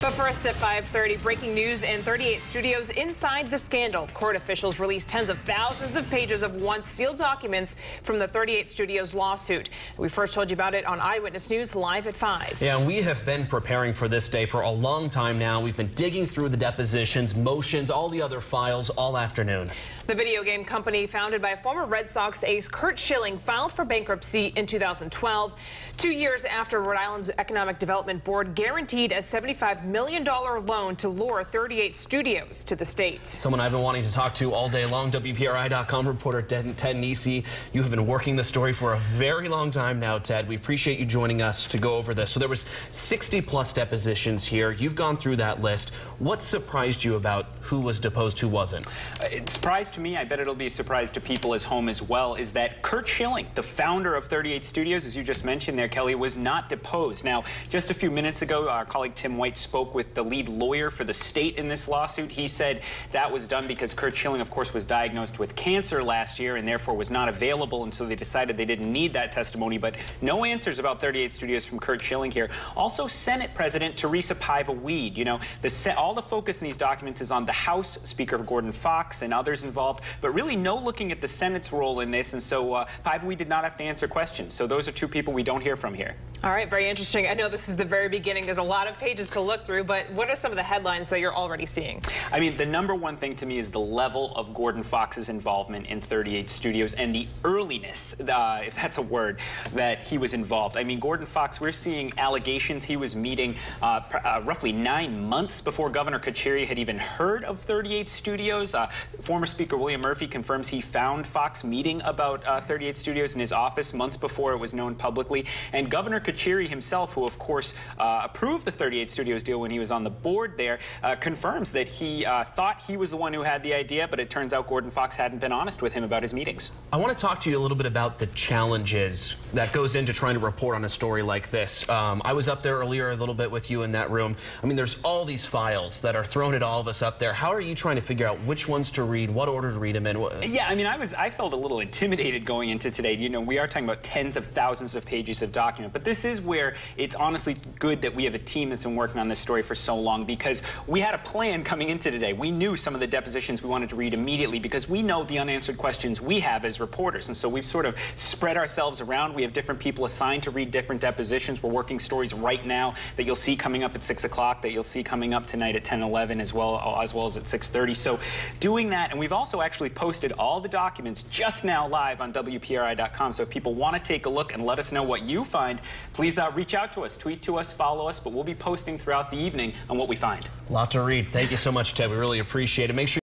But first at 5:30, breaking news in 38 studios inside the scandal. Court officials released tens of thousands of pages of once sealed documents from the 38 studios lawsuit. We first told you about it on Eyewitness News live at 5. Yeah, and we have been preparing for this day for a long time now. We've been digging through the depositions, motions, all the other files all afternoon. The video game company founded by former Red Sox ace Curt Schilling filed for bankruptcy in 2012, 2 years after Rhode Island's Economic Development Board guaranteed a $75 million loan to lure 38 studios to the state. Someone I've been wanting to talk to all day long, WPRI.com reporter Ted Nesi. You have been working the story for a very long time now, Ted. We appreciate you joining us to go over this. So there was 60+ depositions here. You've gone through that list. What surprised you about who was deposed, who wasn't? It surprised to me, I bet it'll be a surprise to people at home as well, is that Curt Schilling, the founder of 38 Studios, as you just mentioned there, Kelly, was not deposed. Now, just a few minutes ago, our colleague Tim White spoke with the lead lawyer for the state in this lawsuit. He said that was done because Curt Schilling, of course, was diagnosed with cancer last year and therefore was not available, and so they decided they didn't need that testimony. But no answers about 38 Studios from Curt Schilling here. Also, Senate President Teresa Paiva-Weed. You know, all the focus in these documents is on the House, Speaker Gordon Fox and others involved, but really no looking at the Senate's role in this, and so Paiva-Weed did not have to answer questions. So those are two people we don't hear from here. All right, very interesting. I know this is the very beginning. There's a lot of pages to look through, but what are some of the headlines that you're already seeing? I mean, the number one thing to me is the level of Gordon Fox's involvement in 38 Studios and the earliness, if that's a word, that he was involved. I mean, Gordon Fox, we're seeing allegations he was meeting roughly 9 months before Governor Carcieri had even heard of 38 Studios. Former Speaker William Murphy confirms he found Fox meeting about 38 Studios in his office months before it was known publicly. And Governor Carcieri himself, who of course approved the 38 Studios deal when he was on the board there, confirms that he thought he was the one who had the idea, but it turns out Gordon Fox hadn't been honest with him about his meetings. I want to talk to you a little bit about the challenges that goes into trying to report on a story like this. I was up there earlier a little bit with you in that room. I mean, there's all these files that are thrown at all of us up there. How are you trying to figure out which ones to read, what order to read them in? Yeah, I mean, I felt a little intimidated going into today. You know, we are talking about tens of thousands of pages of document, but this is where it's honestly good that we have a team that's been working on this story for so long, because we had a plan coming into today. We knew some of the depositions we wanted to read immediately because we know the unanswered questions we have as reporters, and so we've sort of spread ourselves around. We have different people assigned to read different depositions. We're working stories right now that you'll see coming up at 6 o'clock, that you'll see coming up tonight at 10:11 as well as at 6:30. So doing that, and we've also actually posted all the documents just now live on WPRI.com. So if people want to take a look and let us know what you find, please reach out to us, tweet to us, follow us, but we'll be posting throughout the evening on what we find. A lot to read. Thank you so much, Ted. We really appreciate it. Make sure